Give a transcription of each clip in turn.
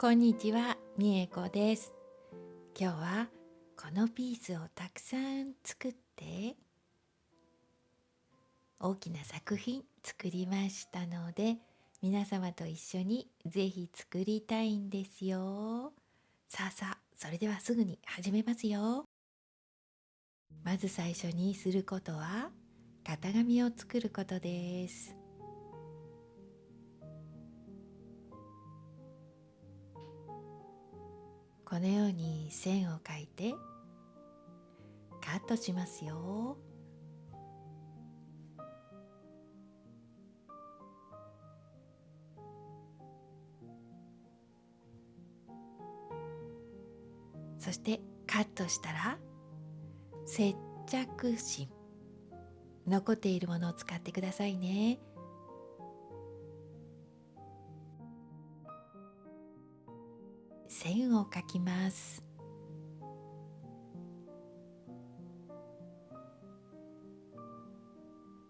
こんにちは、みえこです。今日はこのピースをたくさん作って大きな作品作りましたので、皆様と一緒にぜひ作りたいんですよ。さあさあ、それではすぐに始めますよ。まず最初にすることは型紙を作ることです。このように線を描いてカットしますよ。そしてカットしたら接着芯、残っているものを使ってくださいね。線を描きます。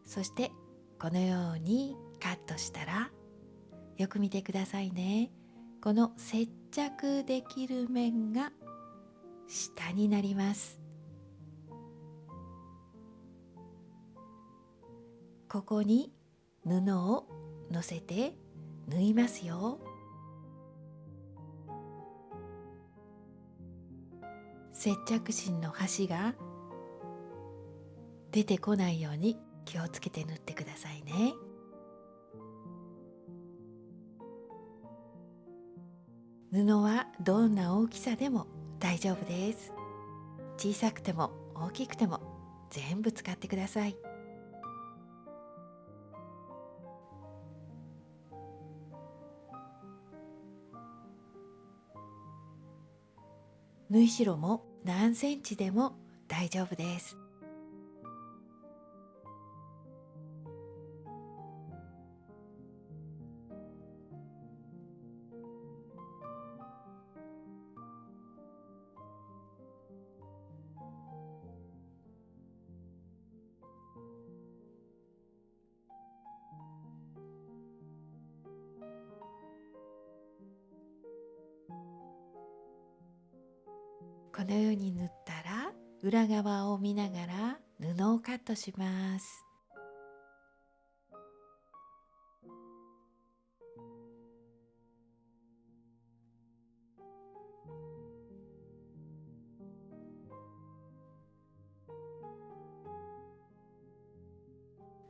そしてこのようにカットしたら、よく見てくださいね。この接着できる面が下になります。ここに布を乗せて縫いますよ。接着芯の端が出てこないように気をつけて縫ってくださいね。布はどんな大きさでも大丈夫です。小さくても大きくても全部使ってください。縫い代も何センチでも大丈夫です。このように縫ったら、裏側を見ながら布をカットします。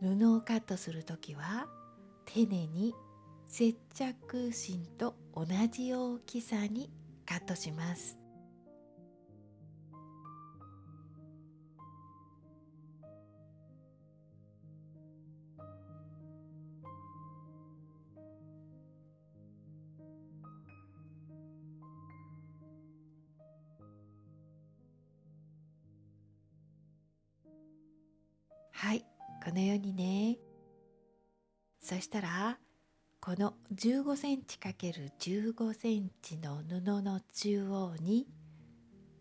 布をカットするときは丁寧に接着芯と同じ大きさにカットします。はい、このようにね。そしたらこの15センチ ×15 センチの布の中央に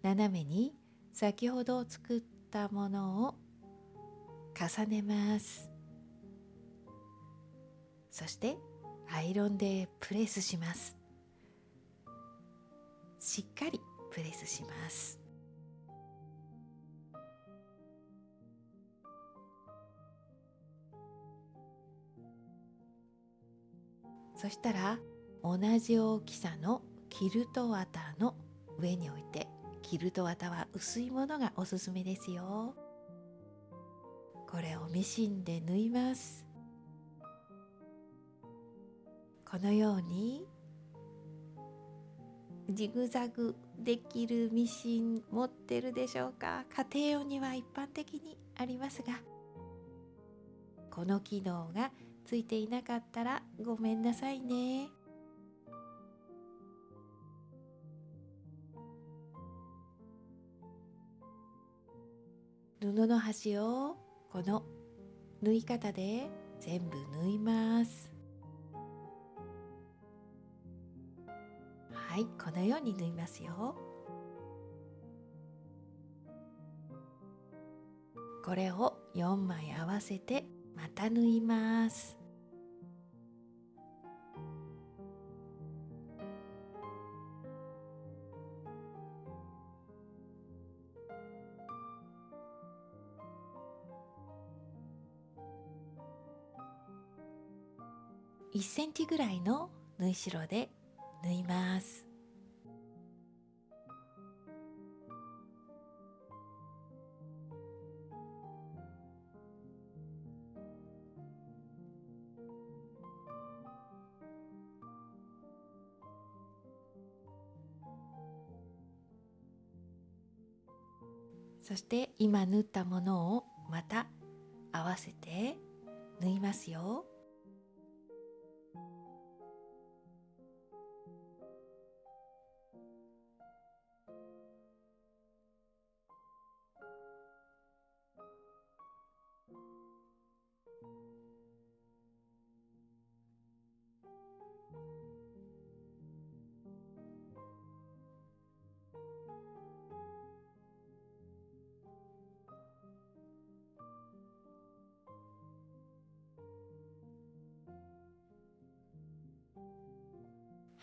斜めに先ほど作ったものを重ねます。そしてアイロンでプレスします。しっかりプレスします。そしたら同じ大きさのキルト綿の上に置いて、キルト綿は薄いものがおすすめですよ。これをミシンで縫います。このようにジグザグできるミシン持ってるでしょうか。家庭用には一般的にありますが、この機能がついていなかったらごめんなさいね。布の端をこの縫い方で全部縫います。はい、このように縫いますよ。これを4枚合わせてまた縫います。1センチぐらいの縫い代で縫います。そして今縫ったものをまた合わせて縫いますよ。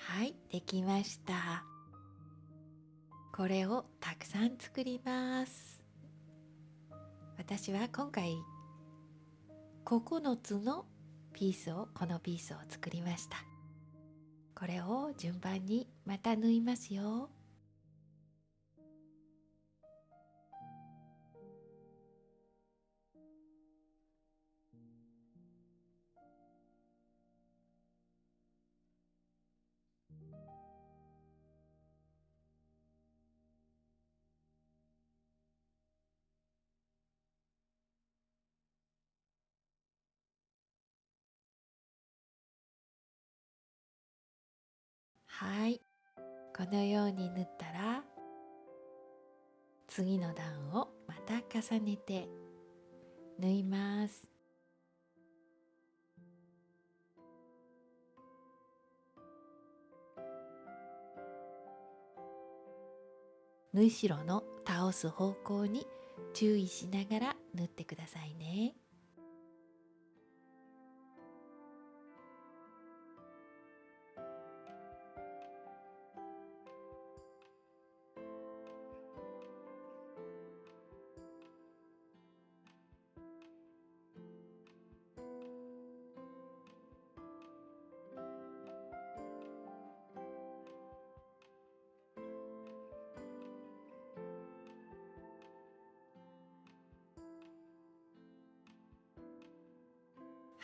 はい、できました。これをたくさん作ります。私は今回9つのこのピースを作りました。これを順番にまた縫いますよ。はい、このように縫ったら次の段をまた重ねて縫います。縫い代の倒す方向に注意しながら縫ってくださいね。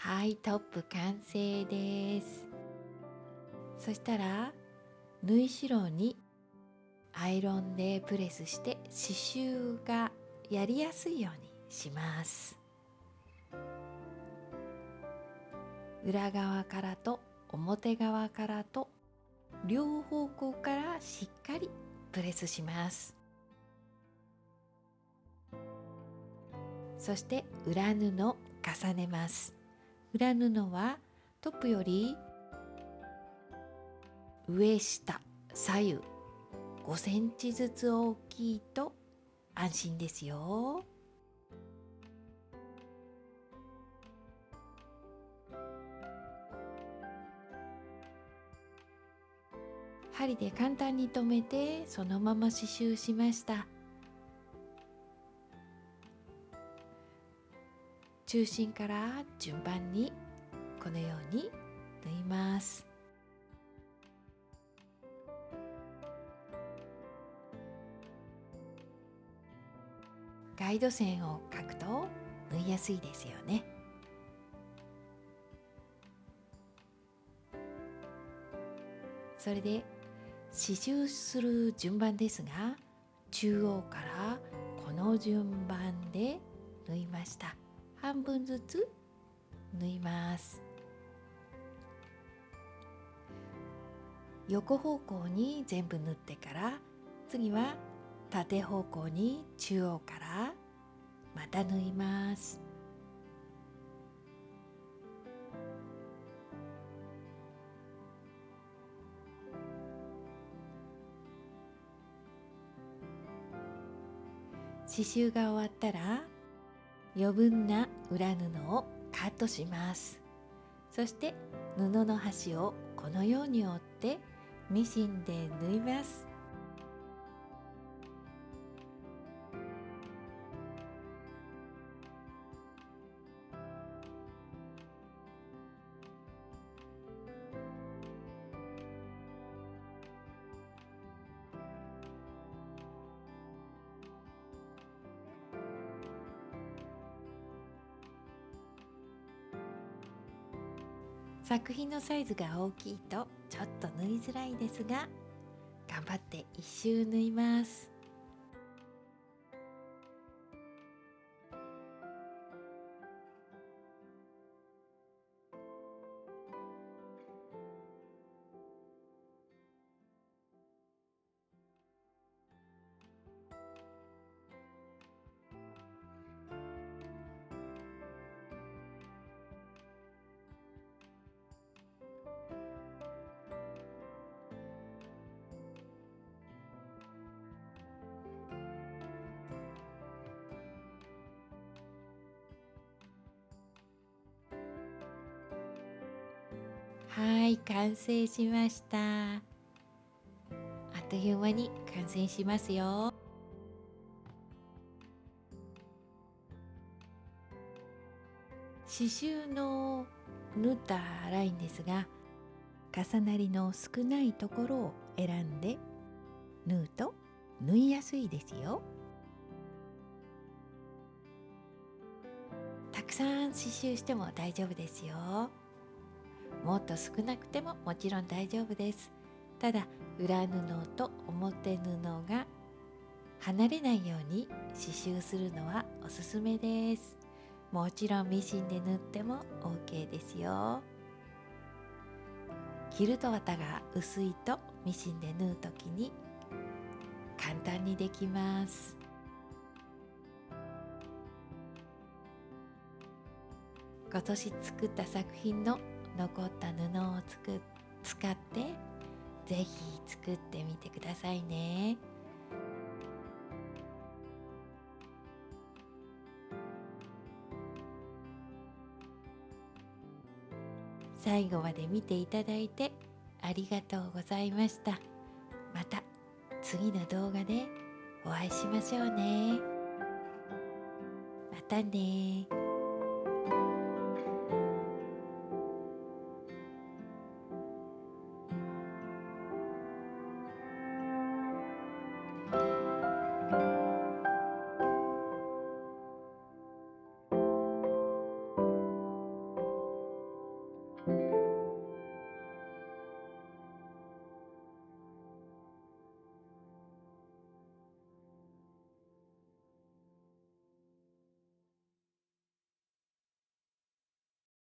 はい、トップ完成です。そしたら縫い代にアイロンでプレスして刺繍がやりやすいようにします。裏側からと表側からと両方向からしっかりプレスします。そして裏布を重ねます。裏布はトップより上下左右5センチずつ大きいと安心ですよ。針で簡単に留めてそのまま刺繍しました。中心から順番にこのように縫います。ガイド線を描くと縫いやすいですよね。それで刺繍する順番ですが、中央からこの順番で縫いました。半分ずつ縫います。横方向に全部縫ってから、次は縦方向に中央からまた縫います。刺繍が終わったら余分な裏布をカットします。そして布の端をこのように折ってミシンで縫います。作品のサイズが大きいとちょっと縫いづらいですが、頑張って一周縫います。はい、完成しました。あっという間に完成しますよ。刺繍の縫ったラインですが、重なりの少ないところを選んで縫うと縫いやすいですよ。たくさん刺繍しても大丈夫ですよ。もっと少なくてももちろん大丈夫です。ただ裏布と表布が離れないように刺繍するのはおすすめです。もちろんミシンで縫っても OK ですよ。キルト綿が薄いとミシンで縫うときに簡単にできます。今年作った作品の残った布を使ってぜひ作ってみてくださいね。最後まで見ていただいてありがとうございました。また次の動画でお会いしましょうね。またね。